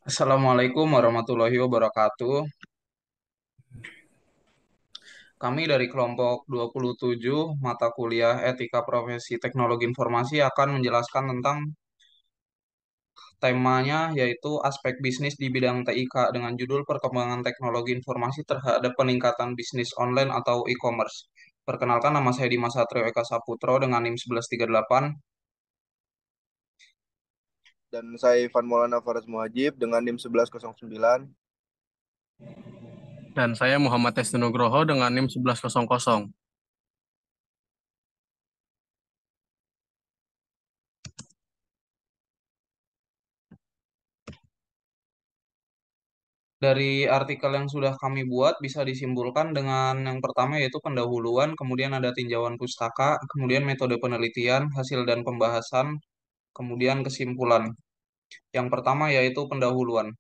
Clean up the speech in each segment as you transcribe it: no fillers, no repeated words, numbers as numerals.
Assalamualaikum warahmatullahi wabarakatuh. Kami dari kelompok 27 mata kuliah Etika Profesi Teknologi Informasi akan menjelaskan tentang temanya yaitu aspek bisnis di bidang TIK dengan judul Perkembangan Teknologi Informasi terhadap Peningkatan Bisnis Online atau E-commerce. Perkenalkan, nama saya Dimas Satrio Eka Saputro dengan NIM 1138. Dan saya Ivan Maulana Faraz Muhajib dengan NIM 1109. Dan saya Muhammad Testi Nugroho dengan NIM 1100. Dari artikel yang sudah kami buat bisa disimpulkan dengan yang pertama yaitu pendahuluan, kemudian ada tinjauan pustaka, kemudian metode penelitian, hasil dan pembahasan, kemudian kesimpulan. Yang pertama yaitu pendahuluan.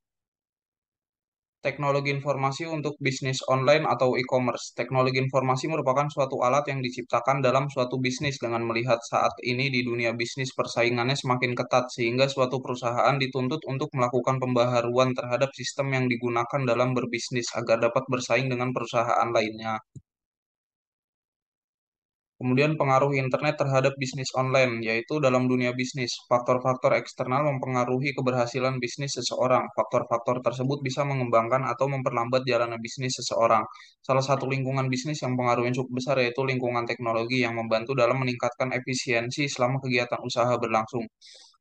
Teknologi informasi untuk bisnis online atau e-commerce. Teknologi informasi merupakan suatu alat yang diciptakan dalam suatu bisnis dengan melihat saat ini di dunia bisnis persaingannya semakin ketat sehingga suatu perusahaan dituntut untuk melakukan pembaharuan terhadap sistem yang digunakan dalam berbisnis agar dapat bersaing dengan perusahaan lainnya. Kemudian pengaruh internet terhadap bisnis online, yaitu dalam dunia bisnis, faktor-faktor eksternal mempengaruhi keberhasilan bisnis seseorang. Faktor-faktor tersebut bisa mengembangkan atau memperlambat jalannya bisnis seseorang. Salah satu lingkungan bisnis yang pengaruhnya cukup besar yaitu lingkungan teknologi yang membantu dalam meningkatkan efisiensi selama kegiatan usaha berlangsung,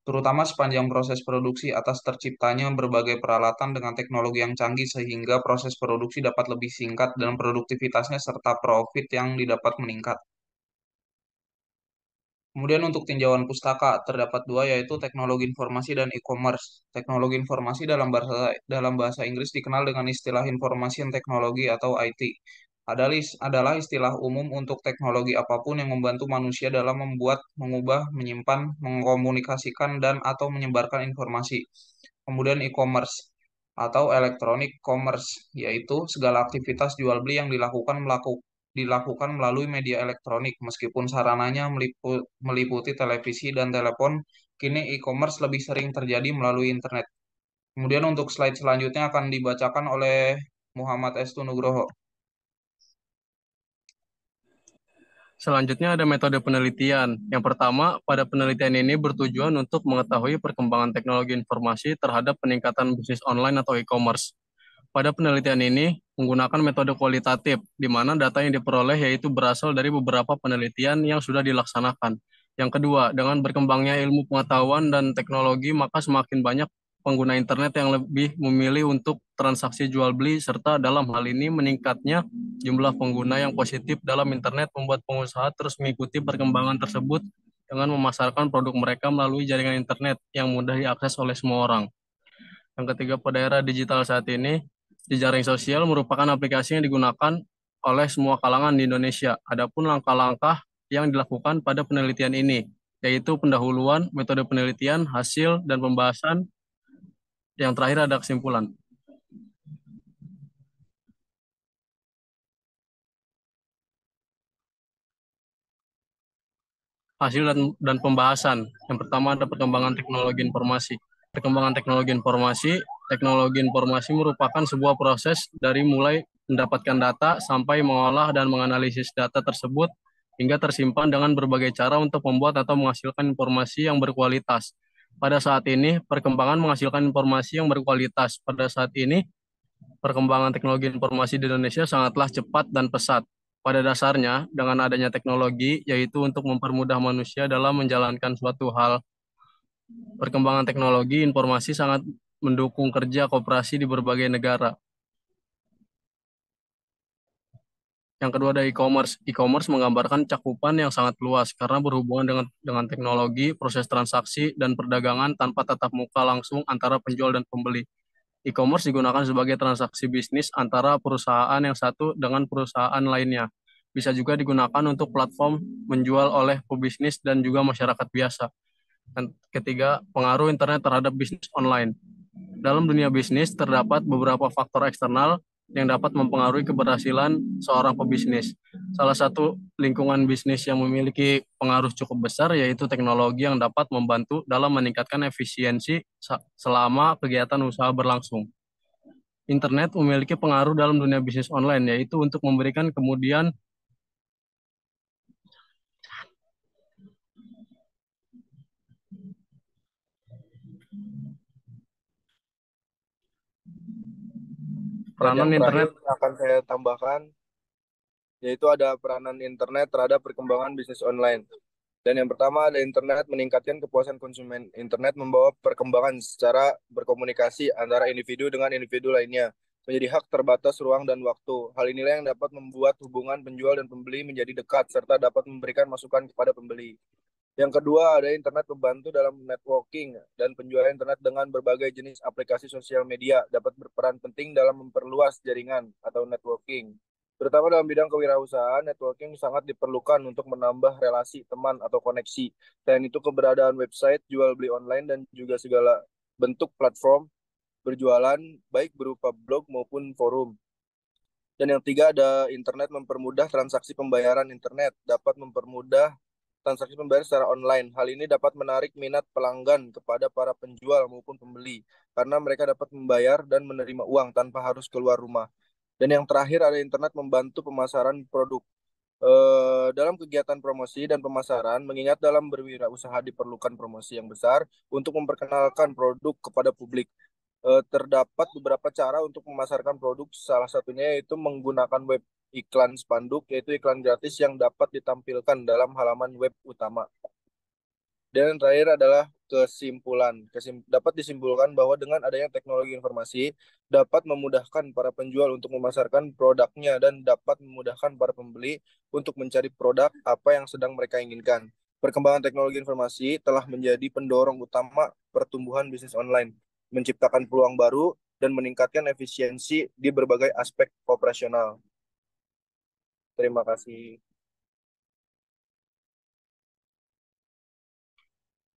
terutama sepanjang proses produksi atas terciptanya berbagai peralatan dengan teknologi yang canggih sehingga proses produksi dapat lebih singkat dan produktivitasnya serta profit yang didapat meningkat. Kemudian untuk tinjauan pustaka terdapat dua yaitu teknologi informasi dan e-commerce. Teknologi informasi dalam bahasa Inggris dikenal dengan istilah Information Technology atau IT. Adalah istilah umum untuk teknologi apapun yang membantu manusia dalam membuat, mengubah, menyimpan, mengkomunikasikan dan atau menyebarkan informasi. Kemudian e-commerce atau electronic commerce yaitu segala aktivitas jual beli yang dilakukan melalui media elektronik. Meskipun sarananya meliputi televisi dan telepon, kini e-commerce lebih sering terjadi melalui internet. Kemudian untuk slide selanjutnya akan dibacakan oleh Muhammad Estu Nugroho. Selanjutnya ada metode penelitian. Yang pertama, pada penelitian ini bertujuan untuk mengetahui perkembangan teknologi informasi terhadap peningkatan bisnis online atau e-commerce. Pada penelitian ini menggunakan metode kualitatif, di mana data yang diperoleh yaitu berasal dari beberapa penelitian yang sudah dilaksanakan. Yang kedua, dengan berkembangnya ilmu pengetahuan dan teknologi, maka semakin banyak pengguna internet yang lebih memilih untuk transaksi jual beli, serta dalam hal ini meningkatnya jumlah pengguna yang positif dalam internet membuat pengusaha terus mengikuti perkembangan tersebut dengan memasarkan produk mereka melalui jaringan internet yang mudah diakses oleh semua orang. Yang ketiga, pada era digital saat ini, jejaring sosial merupakan aplikasi yang digunakan oleh semua kalangan di Indonesia. Adapun langkah-langkah yang dilakukan pada penelitian ini, yaitu pendahuluan, metode penelitian, hasil, dan pembahasan. Yang terakhir ada kesimpulan. Hasil dan pembahasan. Yang pertama ada perkembangan teknologi informasi. Perkembangan teknologi informasi merupakan sebuah proses dari mulai mendapatkan data sampai mengolah dan menganalisis data tersebut hingga tersimpan dengan berbagai cara untuk membuat atau menghasilkan informasi yang berkualitas. Pada saat ini, perkembangan menghasilkan informasi yang berkualitas. Pada saat ini, perkembangan teknologi informasi di Indonesia sangatlah cepat dan pesat. Pada dasarnya, dengan adanya teknologi, yaitu untuk mempermudah manusia dalam menjalankan suatu hal, perkembangan teknologi informasi sangat mendukung kerja kooperasi di berbagai negara. Yang kedua ada e-commerce. E-commerce menggambarkan cakupan yang sangat luas karena berhubungan dengan teknologi, proses transaksi, dan perdagangan tanpa tatap muka langsung antara penjual dan pembeli. E-commerce digunakan sebagai transaksi bisnis antara perusahaan yang satu dengan perusahaan lainnya. Bisa juga digunakan untuk platform menjual oleh pebisnis dan juga masyarakat biasa. Dan ketiga, pengaruh internet terhadap bisnis online. Dalam dunia bisnis, terdapat beberapa faktor eksternal yang dapat mempengaruhi keberhasilan seorang pebisnis. Salah satu lingkungan bisnis yang memiliki pengaruh cukup besar yaitu teknologi yang dapat membantu dalam meningkatkan efisiensi selama kegiatan usaha berlangsung. Internet memiliki pengaruh dalam dunia bisnis online, yaitu untuk memberikan kemudian Dan yang peranan terakhir internet. akan saya tambahkan, yaitu ada peranan internet terhadap perkembangan bisnis online. Dan yang pertama ada internet meningkatkan kepuasan konsumen. Internet membawa perkembangan secara berkomunikasi antara individu dengan individu lainnya, menjadi hak terbatas ruang dan waktu. Hal inilah yang dapat membuat hubungan penjual dan pembeli menjadi dekat, serta dapat memberikan masukan kepada pembeli. Yang kedua, ada internet membantu dalam networking dan penjualan internet dengan berbagai jenis aplikasi sosial media dapat berperan penting dalam memperluas jaringan atau networking. Terutama dalam bidang kewirausahaan, networking sangat diperlukan untuk menambah relasi teman atau koneksi. Selain itu, keberadaan website, jual beli online, dan juga segala bentuk platform berjualan, baik berupa blog maupun forum. Dan yang tiga, ada internet mempermudah transaksi pembayaran. Internet dapat mempermudah transaksi pembayaran secara online. Hal ini dapat menarik minat pelanggan kepada para penjual maupun pembeli, karena mereka dapat membayar dan menerima uang tanpa harus keluar rumah. Dan yang terakhir, ada internet membantu pemasaran produk. Dalam kegiatan promosi dan pemasaran, mengingat dalam berwirausaha diperlukan promosi yang besar untuk memperkenalkan produk kepada publik. Terdapat beberapa cara untuk memasarkan produk, salah satunya yaitu menggunakan web iklan spanduk, yaitu iklan gratis yang dapat ditampilkan dalam halaman web utama. Dan yang terakhir adalah kesimpulan. Dapat disimpulkan bahwa dengan adanya teknologi informasi dapat memudahkan para penjual untuk memasarkan produknya dan dapat memudahkan para pembeli untuk mencari produk apa yang sedang mereka inginkan. Perkembangan teknologi informasi telah menjadi pendorong utama pertumbuhan bisnis online, menciptakan peluang baru dan meningkatkan efisiensi di berbagai aspek operasional. Terima kasih.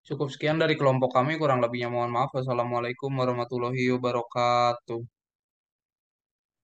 Cukup sekian dari kelompok kami, kurang lebihnya mohon maaf. Wassalamualaikum warahmatullahi wabarakatuh.